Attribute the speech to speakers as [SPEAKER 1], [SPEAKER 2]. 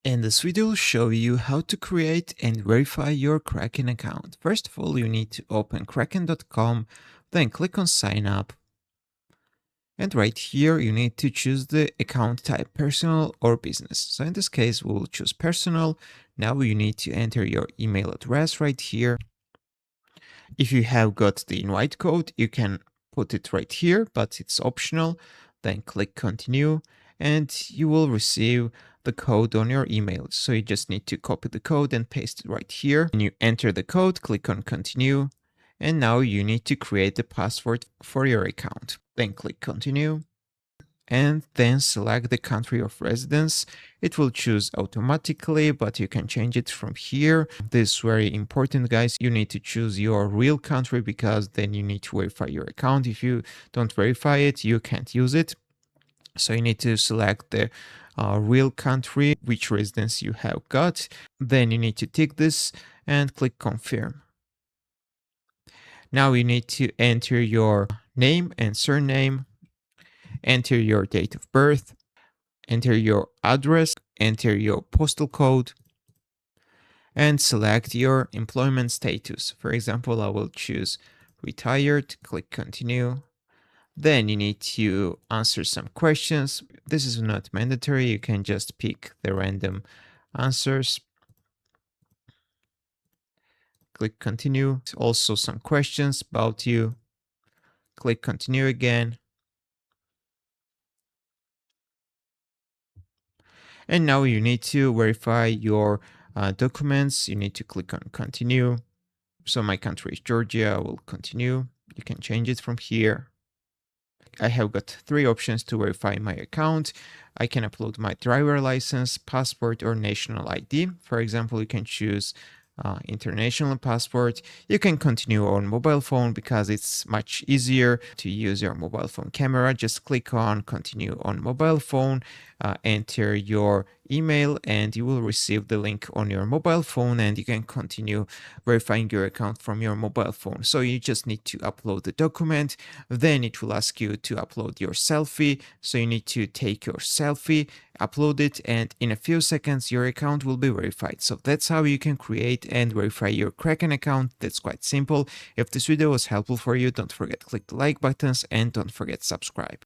[SPEAKER 1] In this video, I'll show you how to create and verify your Kraken account. First of all, you need to open kraken.com, then click on sign up. And right here, you need to choose the account type, personal or business. So in this case, we'll choose personal. Now you need to enter your email address right here. If you have got the invite code, you can put it right here, but it's optional. Then click continue and you will receive the code on your email. So you just need to copy the code and paste it right here. When you enter the code, click on continue. And now you need to create the password for your account. Then click continue and then select the country of residence. It will choose automatically, but you can change it from here. This is very important, guys. You need to choose your real country because then you need to verify your account. If you don't verify it, you can't use it. So you need to select the real country, which residence you have got. Then you need to tick this and click confirm. Now you need to enter your name and surname, enter your date of birth, enter your address, enter your postal code, and select your employment status. For example, I will choose retired, click continue. Then you need to answer some questions. This is not mandatory. You can just pick the random answers. Click continue. Also some questions about you. Click continue again. And now you need to verify your documents. You need to click on continue. So my country is Georgia. I will continue. You can change it from here. I have got three options to verify my account. I can upload my driver license, passport, or national ID. For example, you can choose international passport. You can continue on mobile phone because it's much easier to use your mobile phone camera. Just click on continue on mobile phone, enter your email, and you will receive the link on your mobile phone, and you can continue verifying your account from your mobile phone. So you just need to upload the document, then it will ask you to upload your selfie. So you need to take your selfie, upload it, and in a few seconds your account will be verified. So that's how you can create and verify your Kraken account. That's quite simple. If this video was helpful for you, don't forget to click the like buttons and don't forget to subscribe.